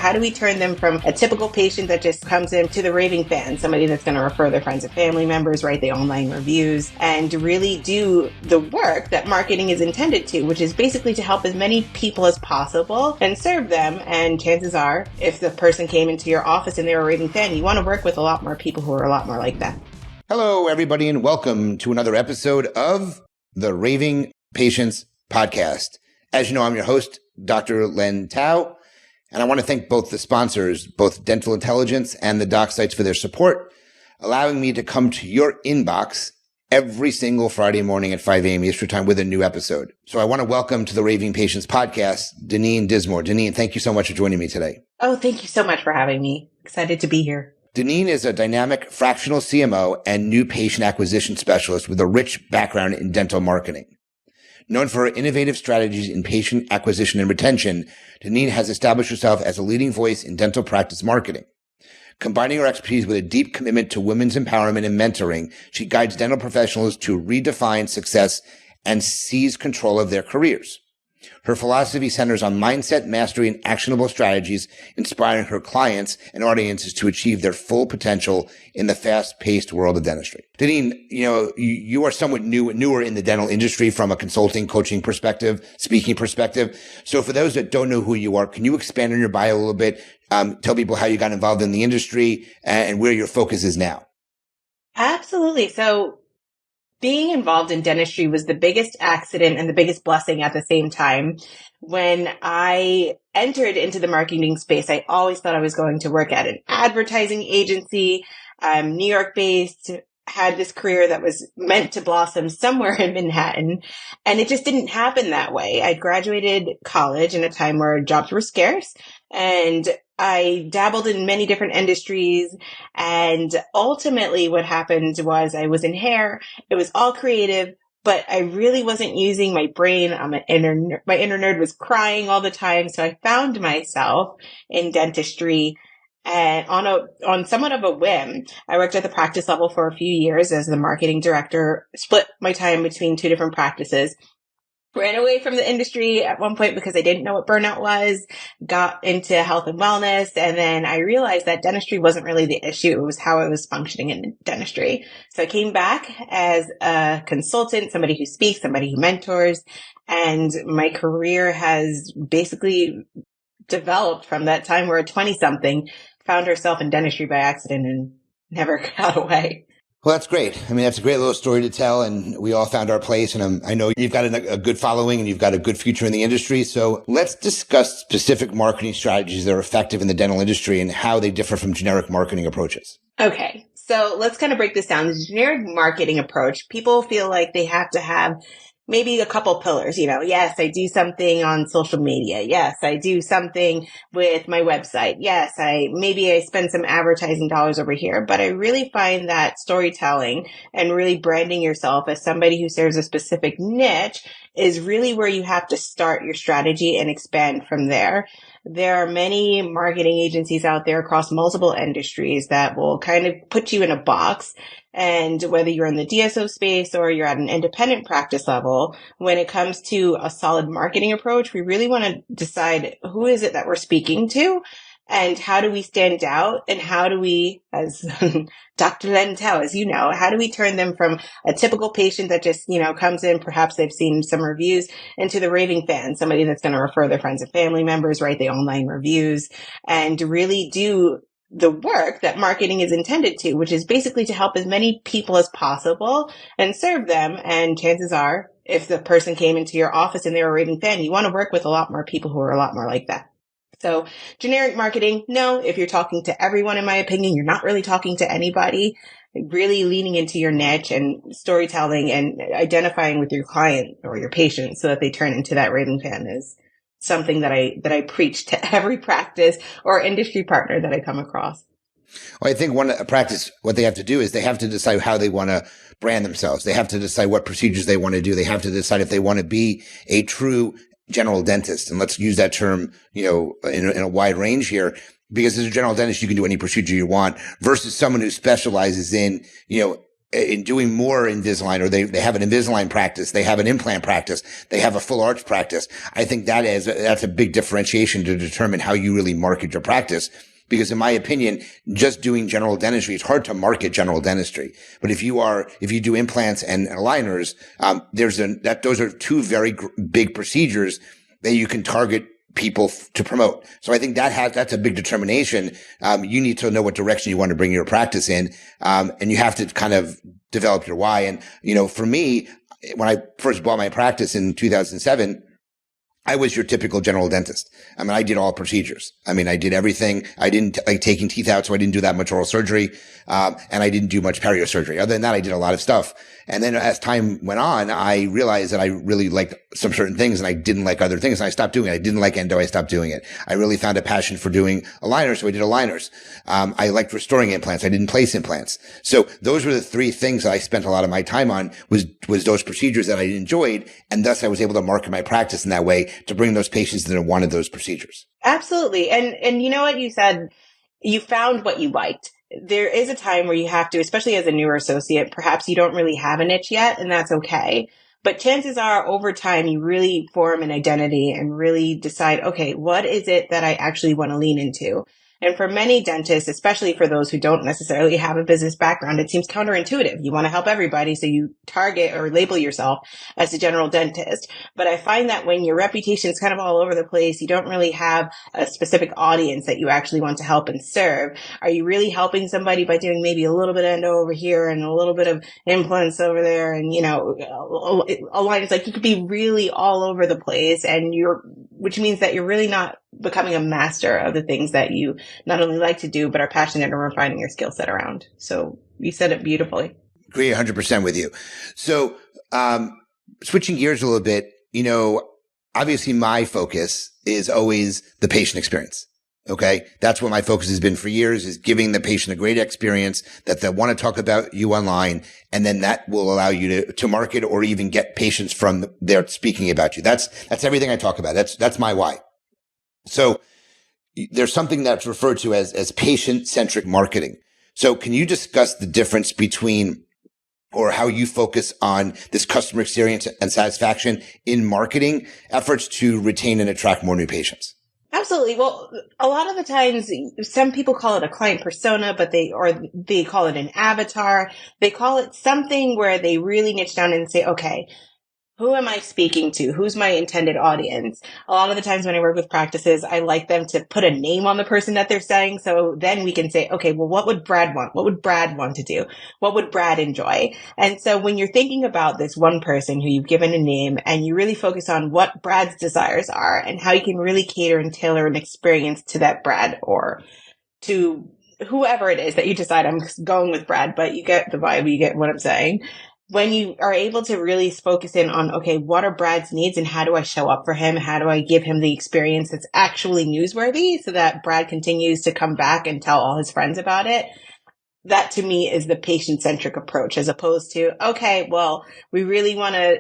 How do we turn them from a typical patient that just comes in to the raving fan, somebody that's going to refer their friends and family members, write the online reviews, and really do the work that marketing is intended to, which is basically to help as many people as possible and serve them. And chances are, if the person came into your office and they were a raving fan, you want to work with a lot more people who are a lot more like that. Hello, everybody, and welcome to another episode of the Raving Patients Podcast. As you know, I'm your host, Dr. Len Tao, and I want to thank both the sponsors, both Dental Intelligence and the Doc Sites, for their support, allowing me to come to your inbox every single Friday morning at 5 a.m. Eastern Time with a new episode. So I want to welcome to the Raving Patients Podcast, Deneen Dismore. Deneen, thank you so much for joining me today. Oh, thank you so much for having me. Excited to be here. Deneen is a dynamic fractional CMO and new patient acquisition specialist with a rich background in dental marketing. Known for her innovative strategies in patient acquisition and retention, Deneen has established herself as a leading voice in dental practice marketing. Combining her expertise with a deep commitment to women's empowerment and mentoring, she guides dental professionals to redefine success and seize control of their careers. Her philosophy centers on mindset mastery and actionable strategies, inspiring her clients and audiences to achieve their full potential in the fast-paced world of dentistry. Deneen, you are somewhat newer in the dental industry from a consulting, coaching perspective, speaking perspective. So for those that don't know who you are, can you expand on your bio a little bit? Tell people how you got involved in the industry and where your focus is now. Absolutely. So being involved in dentistry was the biggest accident and the biggest blessing at the same time. When I entered into the marketing space, I always thought I was going to work at an advertising agency. I'm New York based, had this career that was meant to blossom somewhere in Manhattan, and it just didn't happen that way. I graduated college in a time where jobs were scarce, and I dabbled in many different industries, and ultimately what happened was I was in hair. It was all creative, but I really wasn't using my brain. My inner nerd was crying all the time. So I found myself in dentistry, and on somewhat of a whim. I worked at the practice level for a few years as the marketing director, split my time between two different practices. Ran away from the industry at one point because I didn't know what burnout was, got into health and wellness, and then I realized that dentistry wasn't really the issue. It was how I was functioning in dentistry. So I came back as a consultant, somebody who speaks, somebody who mentors, and my career has basically developed from that time where a 20-something found herself in dentistry by accident and never got away. Well, that's great. I mean, that's a great little story to tell, and we all found our place. And I know you've got a good following and you've got a good future in the industry. So let's discuss specific marketing strategies that are effective in the dental industry and how they differ from generic marketing approaches. Okay, so let's kind of break this down. The generic marketing approach, people feel like they have to have maybe a couple pillars. Yes, I do something on social media. Yes, I do something with my website. Yes, maybe I spend some advertising dollars over here, but I really find that storytelling and really branding yourself as somebody who serves a specific niche is really where you have to start your strategy and expand from there. There are many marketing agencies out there across multiple industries that will kind of put you in a box. And whether you're in the DSO space or you're at an independent practice level, when it comes to a solid marketing approach, we really want to decide who is it that we're speaking to and how do we stand out and how do we, as Dr. Len Tao, as you know, how do we turn them from a typical patient that just, comes in, perhaps they've seen some reviews, into the raving fan, somebody that's going to refer their friends and family members, write the online reviews, and really do the work that marketing is intended to, which is basically to help as many people as possible and serve them. And chances are, if the person came into your office and they were a raving fan, you want to work with a lot more people who are a lot more like that. So generic marketing, no, if you're talking to everyone, in my opinion, you're not really talking to anybody. Really leaning into your niche and storytelling and identifying with your client or your patient so that they turn into that raving fan is something that I preach to every practice or industry partner that I come across. Well, I think a practice, what they have to do is they have to decide how they want to brand themselves. They have to decide what procedures they want to do. They have to decide if they want to be a true general dentist. And let's use that term, in a wide range here, because as a general dentist, you can do any procedure you want versus someone who specializes in, in doing more Invisalign, or they have an Invisalign practice, they have an implant practice, they have a full arch practice. I think that's a big differentiation to determine how you really market your practice. Because in my opinion, just doing general dentistry, it's hard to market general dentistry. But if you do implants and aligners, those are two very big procedures that you can target people to promote. So I think that's a big determination. You need to know what direction you want to bring your practice in. And you have to kind of develop your why. And, for me, when I first bought my practice in 2007, I was your typical general dentist. I mean, I did all procedures. I mean, I did everything. I didn't like taking teeth out, so I didn't do that much oral surgery. And I didn't do much perio surgery. Other than that, I did a lot of stuff. And then as time went on, I realized that I really liked some certain things and I didn't like other things. And I stopped doing it. I didn't like endo. I stopped doing it. I really found a passion for doing aligners. So I did aligners. I liked restoring implants. I didn't place implants. So those were the three things that I spent a lot of my time on was those procedures that I enjoyed. And thus I was able to market my practice in that way to bring those patients that wanted those procedures. Absolutely. And you know what you said, you found what you liked. There is a time where you have to, especially as a newer associate, perhaps you don't really have a niche yet, and that's okay. But chances are over time, you really form an identity and really decide, okay, what is it that I actually want to lean into? And for many dentists, especially for those who don't necessarily have a business background, it seems counterintuitive. You want to help everybody, so you target or label yourself as a general dentist. But I find that when your reputation is kind of all over the place, you don't really have a specific audience that you actually want to help and serve. Are you really helping somebody by doing maybe a little bit of endo over here and a little bit of implants over there? And, aligners, like you could be really all over the place, and which means that you're really not becoming a master of the things that you not only like to do, but are passionate and refining your skill set around. So you said it beautifully. Agree 100% with you. So, switching gears a little bit, obviously my focus is always the patient experience. Okay. That's what my focus has been for years, is giving the patient a great experience that they want to talk about you online. And then that will allow you to market or even get patients from there speaking about you. That's everything I talk about. That's my why. So there's something that's referred to as patient-centric marketing. So can you discuss the difference between, or how you focus on this customer experience and satisfaction in marketing efforts to retain and attract more new patients? Absolutely. Well, a lot of the times, some people call it a client persona, but they call it an avatar. They call it something where they really niche down and say, okay, who am I speaking to? Who's my intended audience? A lot of the times when I work with practices, I like them to put a name on the person that they're saying. So then we can say, okay, well, what would Brad want? What would Brad want to do? What would Brad enjoy? And so when you're thinking about this one person who you've given a name, and you really focus on what Brad's desires are and how you can really cater and tailor an experience to that Brad, or to whoever it is that you decide, I'm going with Brad, but you get the vibe, you get what I'm saying. When you are able to really focus in on, okay, what are Brad's needs and how do I show up for him? How do I give him the experience that's actually newsworthy so that Brad continues to come back and tell all his friends about it? That to me is the patient-centric approach, as opposed to, okay, well, we really want to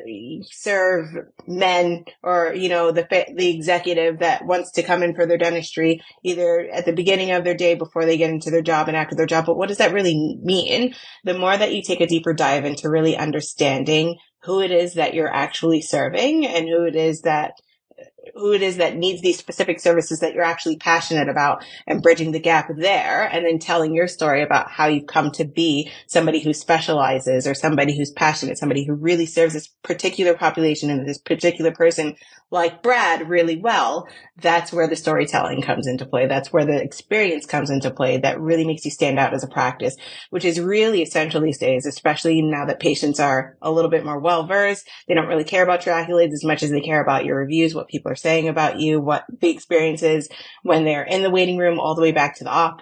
serve men, or, the executive that wants to come in for their dentistry either at the beginning of their day before they get into their job and after their job. But what does that really mean? The more that you take a deeper dive into really understanding who it is that you're actually serving and who it is that needs these specific services that you're actually passionate about, and bridging the gap there, and then telling your story about how you've come to be somebody who specializes, or somebody who's passionate, somebody who really serves this particular population and this particular person like Brad really well. That's where the storytelling comes into play. That's where the experience comes into play that really makes you stand out as a practice, which is really essential these days, especially now that patients are a little bit more well-versed. They don't really care about your accolades as much as they care about your reviews, what people are saying about you, what the experience is when they're in the waiting room all the way back to the op.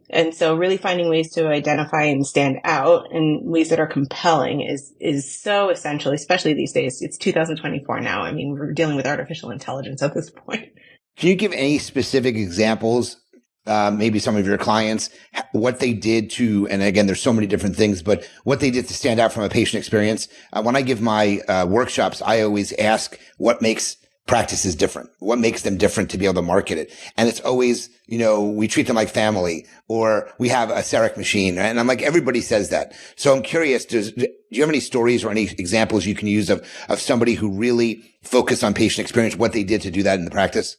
And so really finding ways to identify and stand out in ways that are compelling is so essential, especially these days. It's 2024 now. I mean, we're dealing with artificial intelligence at this point. Can you give any specific examples, maybe some of your clients, what they did to, and again, there's so many different things, but what they did to stand out from a patient experience? When I give my workshops, I always ask what makes practice is different? What makes them different to be able to market it? And it's always, we treat them like family, or we have a CEREC machine. And I'm like, everybody says that. So I'm curious, do you have any stories or any examples you can use of somebody who really focused on patient experience, what they did to do that in the practice?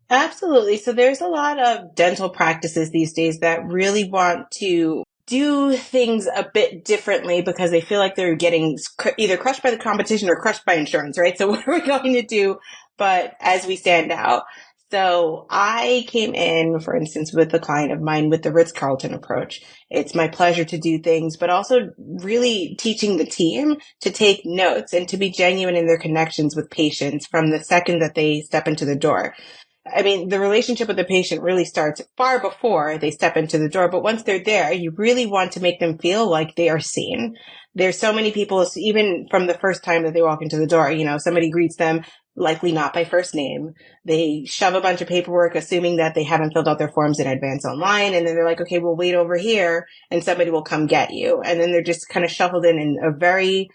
Absolutely. So there's a lot of dental practices these days that really want to do things a bit differently because they feel like they're getting either crushed by the competition or crushed by insurance, right? So what are we going to do but as we stand out? So I came in, for instance, with a client of mine with the Ritz-Carlton approach. It's my pleasure to do things, but also really teaching the team to take notes and to be genuine in their connections with patients from the second that they step into the door. I mean, the relationship with the patient really starts far before they step into the door. But once they're there, you really want to make them feel like they are seen. There's so many people, even from the first time that they walk into the door, somebody greets them, likely not by first name. They shove a bunch of paperwork, assuming that they haven't filled out their forms in advance online. And then they're like, okay, we'll wait over here and somebody will come get you. And then they're just kind of shuffled in a very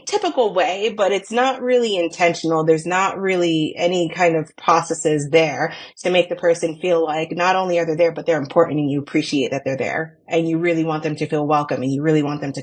typical way, but it's not really intentional. There's not really any kind of processes there to make the person feel like not only are they there, but they're important and you appreciate that they're there and you really want them to feel welcome and you really want them to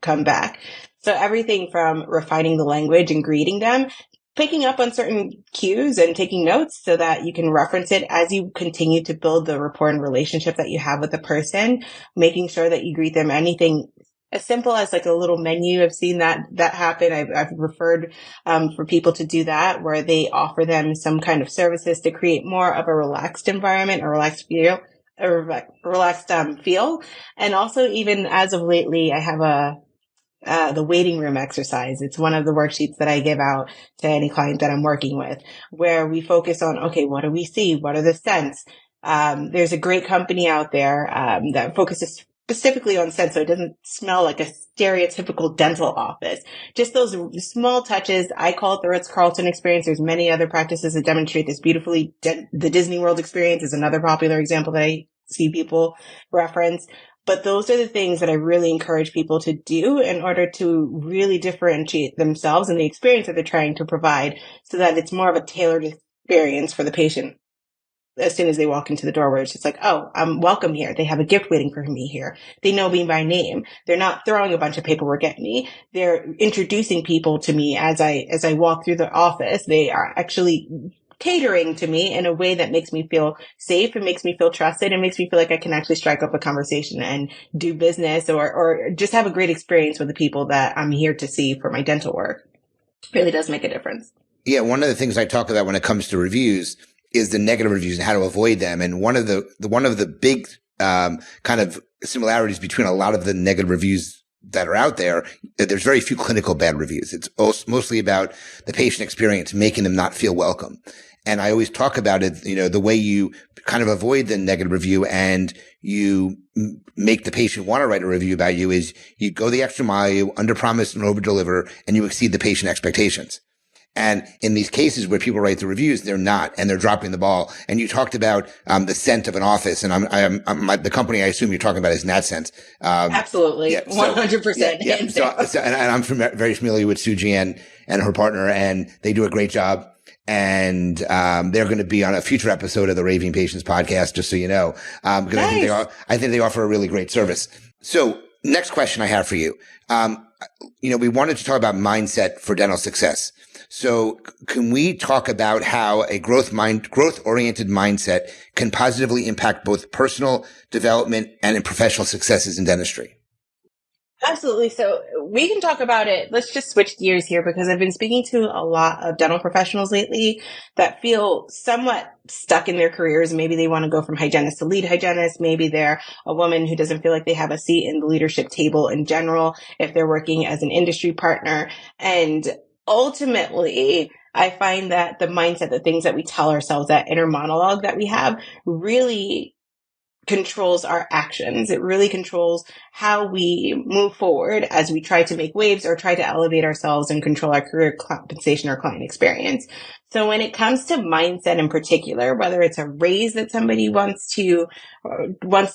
come back. So everything from refining the language and greeting them, picking up on certain cues and taking notes so that you can reference it as you continue to build the rapport and relationship that you have with the person, making sure that you greet them anything as simple as like a little menu. I've seen that happen. I've referred for people to do that where they offer them some kind of services to create more of a relaxed environment, a relaxed feel. And also even as of lately, I have the waiting room exercise. It's one of the worksheets that I give out to any client that I'm working with, where we focus on, okay, what do we see? What are the scents? There's a great company out there that focuses specifically on scent, so it doesn't smell like a stereotypical dental office. Just those small touches. I call it the Ritz-Carlton experience. There's many other practices that demonstrate this beautifully. The Disney World experience is another popular example that I see people reference. But those are the things that I really encourage people to do in order to really differentiate themselves and the experience that they're trying to provide so that it's more of a tailored experience for the patient as soon as they walk into the door, where it's just like, oh, I'm welcome here. They have a gift waiting for me here. They know me by name. They're not throwing a bunch of paperwork at me. They're introducing people to me as I walk through the office. They are actually catering to me in a way that makes me feel safe and makes me feel trusted and makes me feel like I can actually strike up a conversation and do business or just have a great experience with the people that I'm here to see for my dental work. It really does make a difference. Yeah. One of the things I talk about when it comes to reviews is the negative reviews and how to avoid them. And one of the big, kind of similarities between a lot of the negative reviews that are out there, there's very few clinical bad reviews. It's mostly about the patient experience, making them not feel welcome. And I always talk about it, the way you kind of avoid the negative review and you make the patient want to write a review about you is you go the extra mile, you underpromise and overdeliver, and you exceed the patient expectations. And in these cases where people write the reviews, they're not, and they're dropping the ball. And you talked about the scent of an office, and the company I assume you're talking about is NatSense. Absolutely, yeah, 100%. Yeah. So, and I'm very familiar with Suji and her partner, and they do a great job. And they're going to be on a future episode of the Raving Patients podcast, just so you know, because nice. I think they offer a really great service. So, next question I have for you. We wanted to talk about mindset for dental success. So can we talk about how a growth-oriented mindset can positively impact both personal development and in professional successes in dentistry? Absolutely. So we can talk about it. Let's just switch gears here because I've been speaking to a lot of dental professionals lately that feel somewhat stuck in their careers. Maybe they want to go from hygienist to lead hygienist. Maybe they're a woman who doesn't feel like they have a seat in the leadership table in general if they're working as an industry partner. And ultimately, I find that the mindset, the things that we tell ourselves, that inner monologue that we have really controls our actions. It really controls how we move forward as we try to make waves or try to elevate ourselves and control our career compensation or client experience. So when it comes to mindset in particular, whether it's a raise that somebody wants to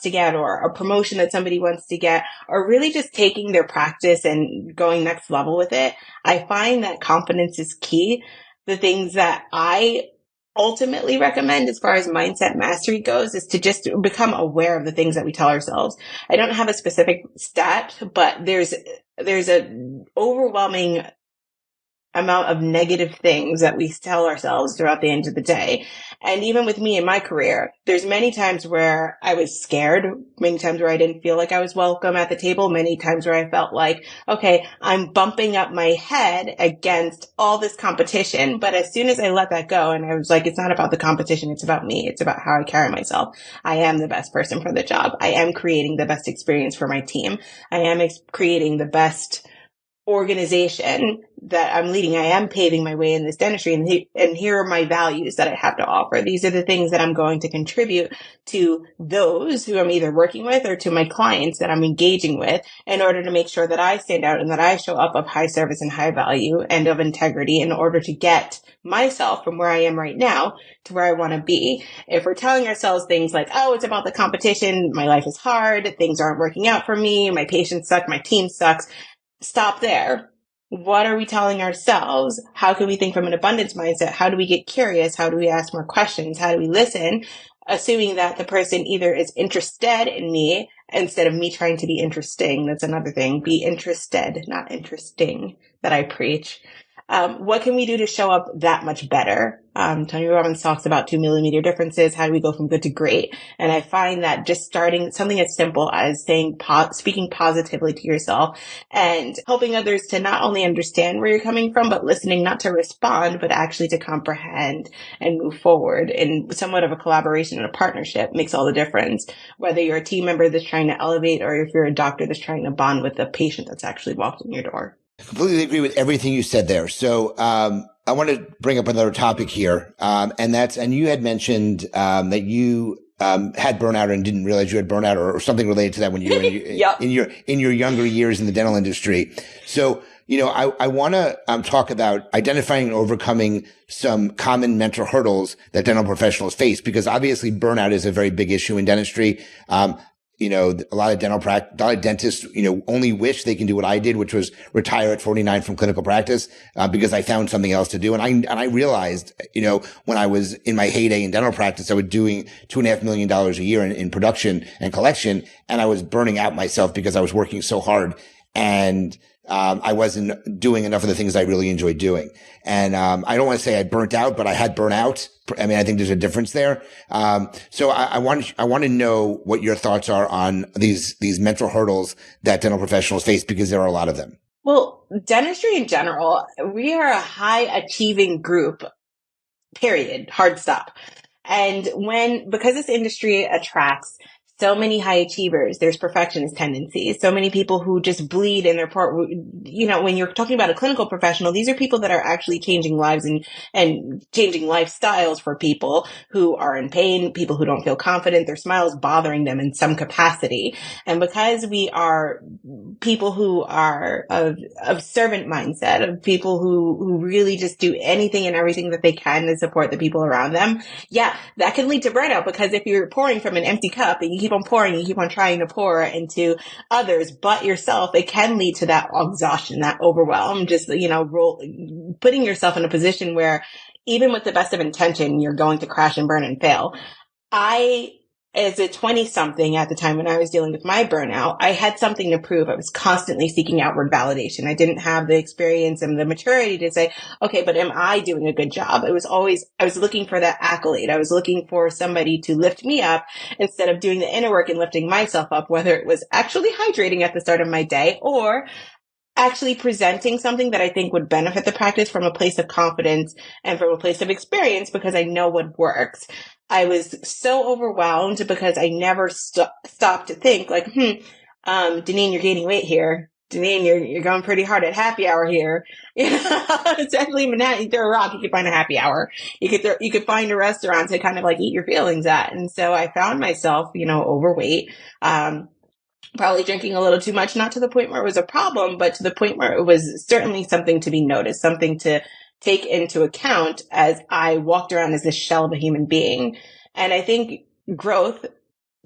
get or a promotion that somebody wants to get, or really just taking their practice and going next level with it, I find that confidence is key. the things that I ultimately recommend as far as mindset mastery goes is to just become aware of the things that we tell ourselves. I don't have a specific stat, but there's an overwhelming amount of negative things that we tell ourselves throughout the end of the day. And even with me in my career, there's many times where I was scared, many times where I didn't feel like I was welcome at the table, many times where I felt like, okay, I'm bumping up my head against all this competition. But as soon as I let that go and I was like, it's not about the competition, it's about me. It's about how I carry myself. I am the best person for the job. I am creating the best experience for my team. I am creating the best organization that I'm leading. I am paving my way in this dentistry, and here are my values that I have to offer. These are the things that I'm going to contribute to those who I'm either working with or to my clients that I'm engaging with in order to make sure that I stand out and that I show up of high service and high value and of integrity in order to get myself from where I am right now to where I want to be. If we're telling ourselves things like, oh, it's about the competition, my life is hard, things aren't working out for me, my patients suck, my team sucks, stop there. What are we telling ourselves? How can we think from an abundance mindset? How do we get curious? How do we ask more questions? How do we listen? Assuming that the person either is interested in me instead of me trying to be interesting. That's another thing. Be interested, not interesting, that I preach. What can we do to show up that much better? Tony Robbins talks about 2 millimeter differences. How do we go from good to great? And I find that just starting something as simple as speaking positively to yourself and helping others to not only understand where you're coming from, but listening, not to respond, but actually to comprehend and move forward in somewhat of a collaboration and a partnership makes all the difference. Whether you're a team member that's trying to elevate or if you're a doctor that's trying to bond with the patient that's actually walked in your door. I completely agree with everything you said there. So, I want to bring up another topic here. And you had mentioned, that you, had burnout and didn't realize you had burnout or something related to that when you were Yep. in your younger years in the dental industry. So, I want to talk about identifying and overcoming some common mental hurdles that dental professionals face, because obviously burnout is a very big issue in dentistry. A lot of dentists, only wish they can do what I did, which was retire at 49 from clinical practice, because I found something else to do. And I realized, when I was in my heyday in dental practice, I was doing $2.5 million a year in production and collection. And I was burning out myself because I was working so hard. And I wasn't doing enough of the things I really enjoyed doing. And I don't want to say I burnt out, but I had burnout. I mean, I think there's a difference there. So I want to know what your thoughts are on these mental hurdles that dental professionals face, because there are a lot of them. Well, dentistry in general, we are a high achieving group, period, hard stop. And because this industry attracts so many high achievers, there's perfectionist tendencies. So many people who just bleed in their part. When you're talking about a clinical professional, these are people that are actually changing lives and changing lifestyles for people who are in pain, people who don't feel confident, their smile is bothering them in some capacity. And because we are people who are of servant mindset, of people who really just do anything and everything that they can to support the people around them, yeah, that can lead to burnout, because if you're pouring from an empty cup and you keep on pouring, you keep on trying to pour into others but yourself, it can lead to that exhaustion, that overwhelm, just, putting yourself in a position where even with the best of intention, you're going to crash and burn and fail. As a 20-something at the time when I was dealing with my burnout, I had something to prove. I was constantly seeking outward validation. I didn't have the experience and the maturity to say, okay, but am I doing a good job? I was looking for that accolade. I was looking for somebody to lift me up instead of doing the inner work and lifting myself up, whether it was actually hydrating at the start of my day or actually presenting something that I think would benefit the practice from a place of confidence and from a place of experience, because I know what works. I was so overwhelmed because I never stopped to think like, Deneen, you're gaining weight here. Deneen, you're going pretty hard at happy hour here. Especially in Manhattan, you throw a rock, you could find a happy hour. You could find a restaurant to kind of like eat your feelings at. And so I found myself, overweight, probably drinking a little too much, not to the point where it was a problem, but to the point where it was certainly something to be noticed, something to take into account as I walked around as this shell of a human being. And I think growth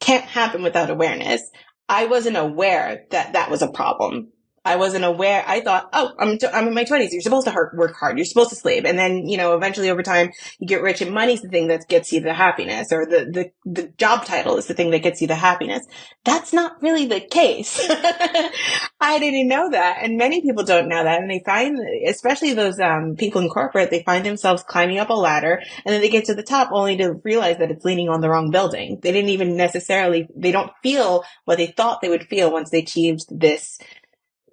can't happen without awareness. I wasn't aware that that was a problem. I wasn't aware. I thought, oh, I'm in my 20s. You're supposed to work hard. You're supposed to slave. And then, eventually over time, you get rich, and money's the thing that gets you the happiness, or the job title is the thing that gets you the happiness. That's not really the case. I didn't know that. And many people don't know that. And they find, especially those people in corporate, they find themselves climbing up a ladder, and then they get to the top only to realize that it's leaning on the wrong building. They didn't even they don't feel what they thought they would feel once they achieved this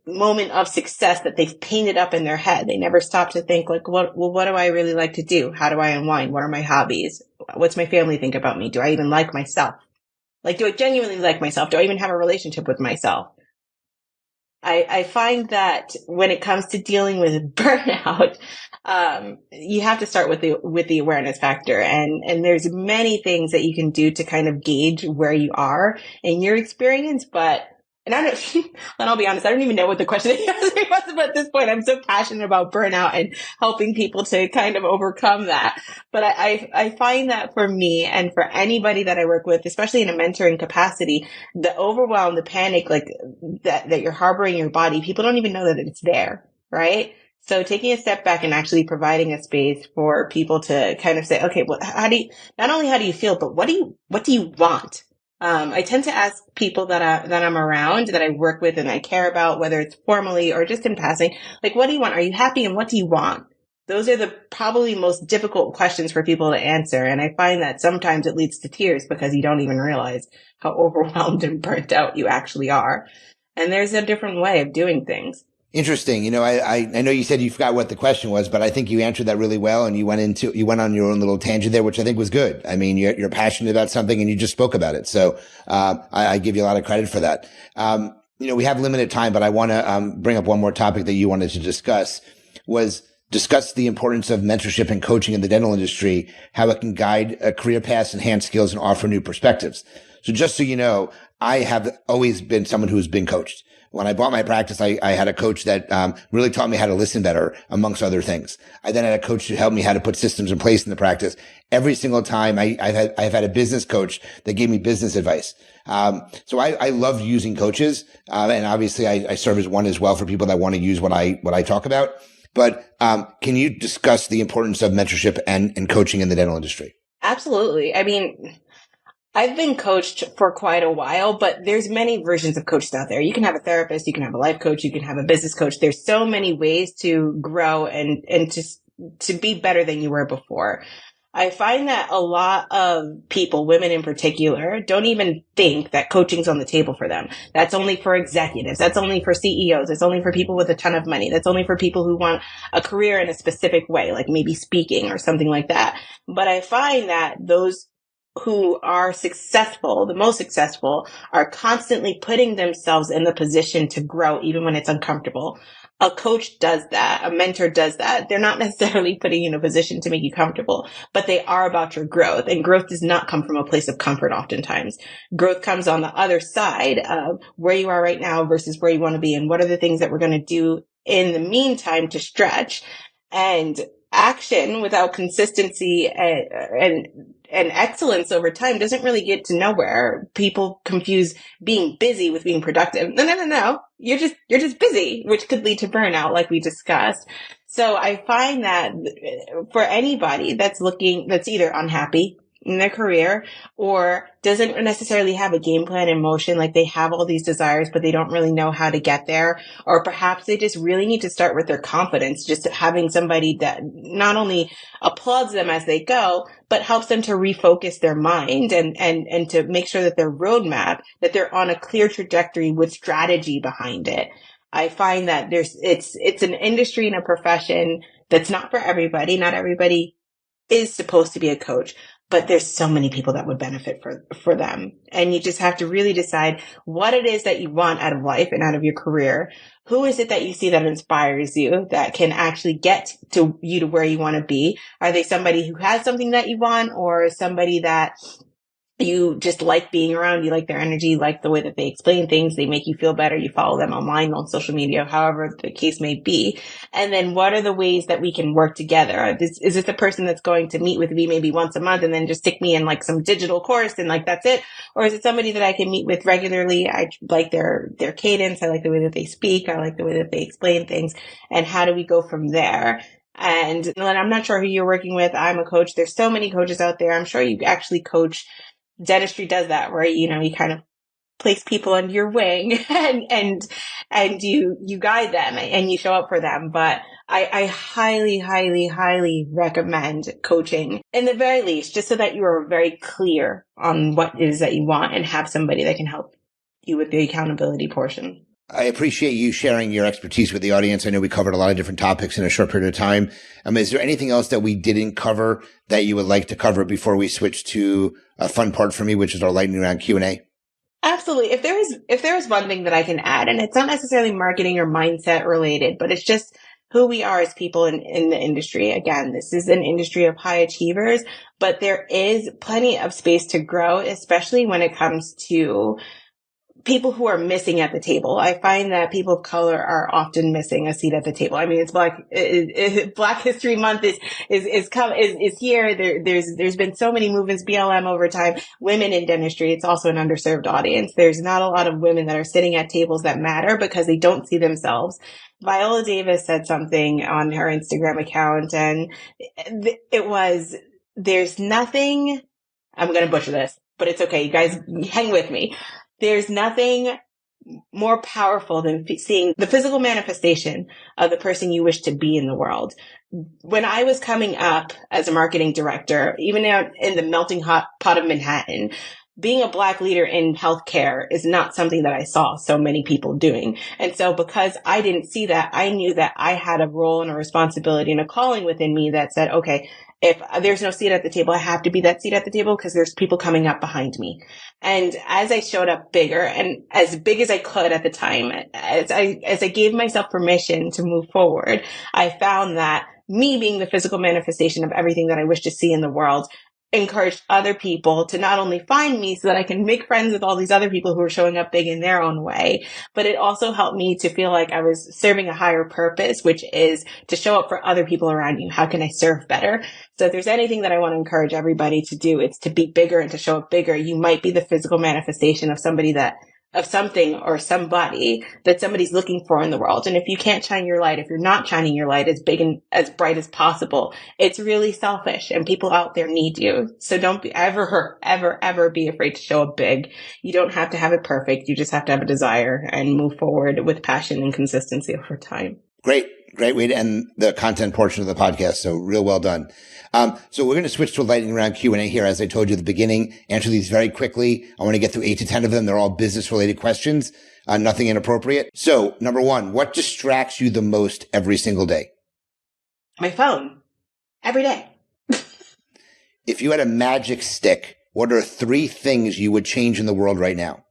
moment of success that they've painted up in their head. They never stop to think like, what do I really like to do? How do I unwind? What are my hobbies? What's my family think about me? Do I even like myself? Like, do I genuinely like myself? Do I even have a relationship with myself? I find that when it comes to dealing with burnout, you have to start with the awareness factor, and there's many things that you can do to kind of gauge where you are in your experience, and I'll be honest, I don't even know what the question was, but at this point, I'm so passionate about burnout and helping people to kind of overcome that. But I find that for me and for anybody that I work with, especially in a mentoring capacity, the overwhelm, the panic, like that you're harboring in your body, people don't even know that it's there, right? So taking a step back and actually providing a space for people to kind of say, okay, well, not only how do you feel, but what do you want? I tend to ask people that I'm around, that I work with and I care about, whether it's formally or just in passing, like, what do you want? Are you happy? And what do you want? Those are the probably most difficult questions for people to answer. And I find that sometimes it leads to tears because you don't even realize how overwhelmed and burnt out you actually are. And there's a different way of doing things. Interesting. I know you said you forgot what the question was, but I think you answered that really well, and you went on your own little tangent there, which I think was good. I mean, you're passionate about something and you just spoke about it. So, I give you a lot of credit for that. We have limited time, but I want to, bring up one more topic that you wanted to discuss the importance of mentorship and coaching in the dental industry, how it can guide career paths, enhance skills, and offer new perspectives. So just so you know, I have always been someone who's been coached. When I bought my practice, I had a coach that really taught me how to listen better, amongst other things. I then had a coach who helped me how to put systems in place in the practice. Every single time I've had a business coach that gave me business advice. So I love using coaches. And obviously I serve as one as well for people that want to use what I talk about. But can you discuss the importance of mentorship and coaching in the dental industry? Absolutely. I mean, I've been coached for quite a while, but there's many versions of coaches out there. You can have a therapist, you can have a life coach, you can have a business coach. There's so many ways to grow and to be better than you were before. I find that a lot of people, women in particular, don't even think that coaching's on the table for them. That's only for executives. That's only for CEOs. It's only for people with a ton of money. That's only for people who want a career in a specific way, like maybe speaking or something like that. But I find that those who are successful, the most successful, are constantly putting themselves in the position to grow even when it's uncomfortable. A coach does that. A mentor does that. They're not necessarily putting you in a position to make you comfortable, but they are about your growth. And growth does not come from a place of comfort oftentimes. Growth comes on the other side of where you are right now versus where you want to be. And what are the things that we're going to do in the meantime to stretch? And action without consistency and excellence over time doesn't really get to nowhere. People confuse being busy with being productive. No. You're just busy, which could lead to burnout, like we discussed. So I find that for anybody that's either unhappy in their career or doesn't necessarily have a game plan in motion, like they have all these desires, but they don't really know how to get there, or perhaps they just really need to start with their confidence, just having somebody that not only applauds them as they go, but helps them to refocus their mind and to make sure that their roadmap, that they're on a clear trajectory with strategy behind it. I find that it's an industry and a profession that's not for everybody. Not everybody is supposed to be a coach, but there's so many people that would benefit for them. And you just have to really decide what it is that you want out of life and out of your career. Who is it that you see that inspires you, that can actually get to where you want to be? Are they somebody who has something that you want, or somebody that you just like being around, you like their energy, you like the way that they explain things, they make you feel better, you follow them online, on social media, however the case may be. And then what are the ways that we can work together? Is this a person that's going to meet with me maybe once a month and then just stick me in like some digital course and like that's it? Or is it somebody that I can meet with regularly? I like their cadence, I like the way that they speak, I like the way that they explain things, and how do we go from there? And I'm not sure who you're working with. I'm a coach. There's so many coaches out there. I'm sure you actually coach. Dentistry does that, where, you kind of place people under your wing and you guide them and you show up for them. But I highly, highly, highly recommend coaching in the very least, just so that you are very clear on what it is that you want and have somebody that can help you with the accountability portion. I appreciate you sharing your expertise with the audience. I know we covered a lot of different topics in a short period of time. Is there anything else that we didn't cover that you would like to cover before we switch to a fun part for me, which is our lightning round Q&A? Absolutely. If there is one thing that I can add, and it's not necessarily marketing or mindset related, but it's just who we are as people in the industry. Again, this is an industry of high achievers, but there is plenty of space to grow, especially when it comes to people who are missing at the table. I find that people of color are often missing a seat at the table. I mean, it's Black History Month is here. There's been so many movements, BLM over time, women in dentistry. It's also an underserved audience. There's not a lot of women that are sitting at tables that matter because they don't see themselves. Viola Davis said something on her Instagram account, and it was, there's nothing, I'm going to butcher this, but it's okay. You guys hang with me. There's nothing more powerful than seeing the physical manifestation of the person you wish to be in the world. When I was coming up as a marketing director, even out in the melting hot pot of Manhattan, being a Black leader in healthcare is not something that I saw so many people doing. And so because I didn't see that, I knew that I had a role and a responsibility and a calling within me that said, okay, if there's no seat at the table, I have to be that seat at the table because there's people coming up behind me. And as I showed up bigger and as big as I could at the time, as I gave myself permission to move forward, I found that me being the physical manifestation of everything that I wish to see in the world encouraged other people to not only find me so that I can make friends with all these other people who are showing up big in their own way, but it also helped me to feel like I was serving a higher purpose, which is to show up for other people around you. How can I serve better? So if there's anything that I want to encourage everybody to do, it's to be bigger and to show up bigger. You might be the physical manifestation of something or somebody that somebody's looking for in the world. And if you can't shine your light, if you're not shining your light as big and as bright as possible, it's really selfish and people out there need you. So don't be ever be afraid to show up big. You don't have to have it perfect. You just have to have a desire and move forward with passion and consistency over time. Great way to end the content portion of the podcast. So real well done. So we're going to switch to a lightning round Q&A here. As I told you at the beginning, answer these very quickly. I want to get through 8 to 10 of them. They're all business related questions, nothing inappropriate. So number 1, what distracts you the most every single day? My phone. Every day. If you had a magic stick, what are 3 things you would change in the world right now?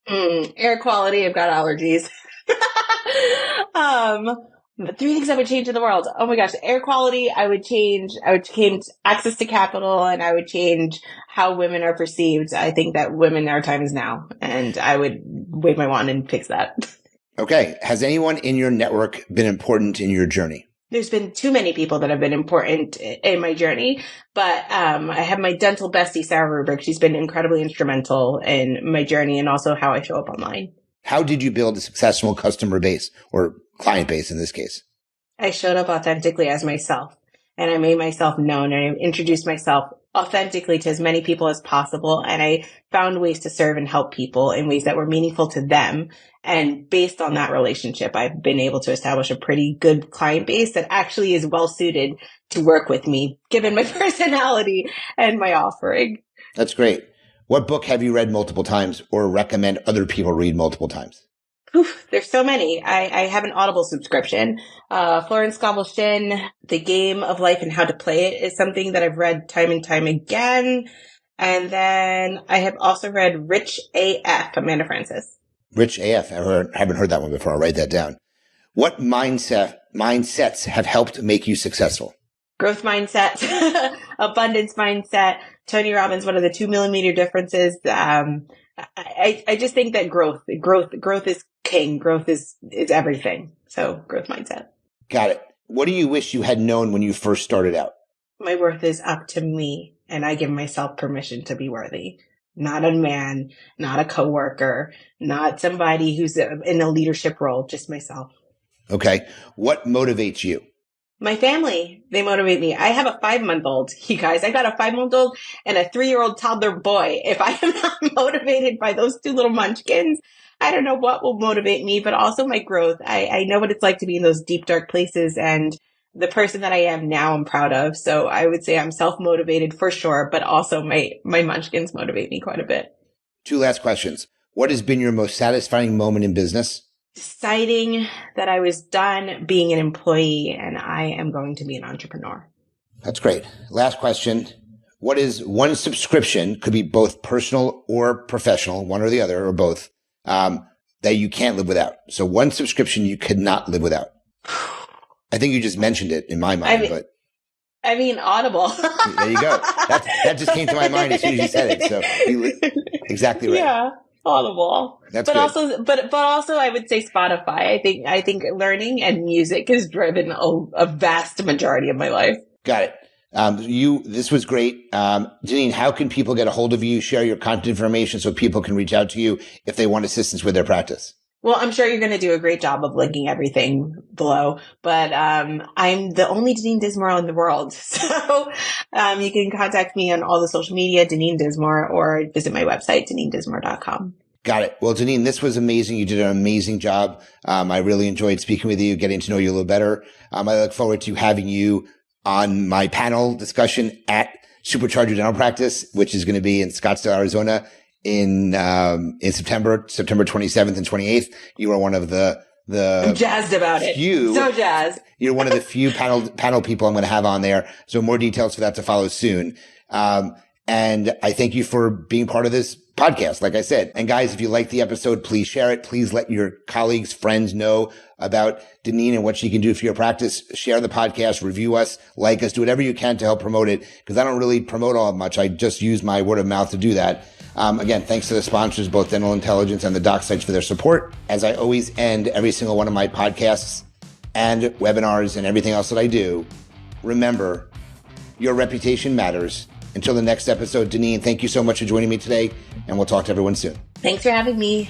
Air quality. I've got allergies. 3 things I would change in the world. Oh my gosh. Air quality. I would change access to capital, and I would change how women are perceived. I think that women, our time is now, and I would wave my wand and fix that. Okay. Has anyone in your network been important in your journey? There's been too many people that have been important in my journey, but I have my dental bestie, Sarah Rubrick. She's been incredibly instrumental in my journey and also how I show up online. How did you build a successful customer base or client base in this case? I showed up authentically as myself, and I made myself known, and I introduced myself authentically to as many people as possible. And I found ways to serve and help people in ways that were meaningful to them. And based on that relationship, I've been able to establish a pretty good client base that actually is well suited to work with me, given my personality and my offering. That's great. What book have you read multiple times or recommend other people read multiple times? Oof, there's so many. I have an Audible subscription. Florence Scovel-Shinn, The Game of Life and How to Play It is something that I've read time and time again. And then I have also read Rich AF, Amanda Francis. Rich AF. I haven't heard that one before. I'll write that down. What mindsets have helped make you successful? Growth mindset, abundance mindset, Tony Robbins, what are the 2 millimeter differences? I just think that growth is king. Growth is everything. So growth mindset. Got it. What do you wish you had known when you first started out? My worth is up to me, and I give myself permission to be worthy. Not a man, not a coworker, not somebody who's in a leadership role, just myself. Okay. What motivates you? My family, they motivate me. I have a 5-month-old, you guys. I got a 5-month-old and a 3-year-old toddler boy. If I am not motivated by those 2 little munchkins, I don't know what will motivate me, but also my growth. I know what it's like to be in those deep, dark places, and the person that I am now, I'm proud of. So I would say I'm self-motivated for sure, but also my munchkins motivate me quite a bit. 2 last questions. What has been your most satisfying moment in business? Deciding that I was done being an employee and I am going to be an entrepreneur. That's great. Last question. What is one subscription, could be both personal or professional, one or the other, or both, that you can't live without? So one subscription you could not live without. I think you just mentioned it in my mind, but Audible. there you go. That just came to my mind as soon as you said it. So exactly right. Yeah, Audible. That's but good. but also I would say Spotify. I think learning and music has driven a vast majority of my life. Got it. This was great. Deneen, how can people get a hold of you, share your contact information so people can reach out to you if they want assistance with their practice? Well, I'm sure you're going to do a great job of linking everything below, but I'm the only Deneen Dismore in the world. So you can contact me on all the social media, Deneen Dismore, or visit my website, deneendismore.com. Got it. Well, Deneen, this was amazing. You did an amazing job. I really enjoyed speaking with you, getting to know you a little better. I look forward to having you on my panel discussion at Supercharge Your Dental Practice, which is going to be in Scottsdale, Arizona in September 27th and 28th. You are one of the I'm jazzed about it. So jazzed. You're one of the few panel people I'm going to have on there. So more details for that to follow soon. And I thank you for being part of this podcast, like I said. And guys, if you like the episode, please share it. Please let your colleagues, friends know about Deneen and what she can do for your practice. Share the podcast, review us, like us, do whatever you can to help promote it, because I don't really promote all much. I just use my word of mouth to do that. Again, thanks to the sponsors, both Dental Intelligence and the Doc Sites, for their support. As I always end every single one of my podcasts and webinars and everything else that I do, remember, your reputation matters. Until the next episode, Deneen, thank you so much for joining me today, and we'll talk to everyone soon. Thanks for having me.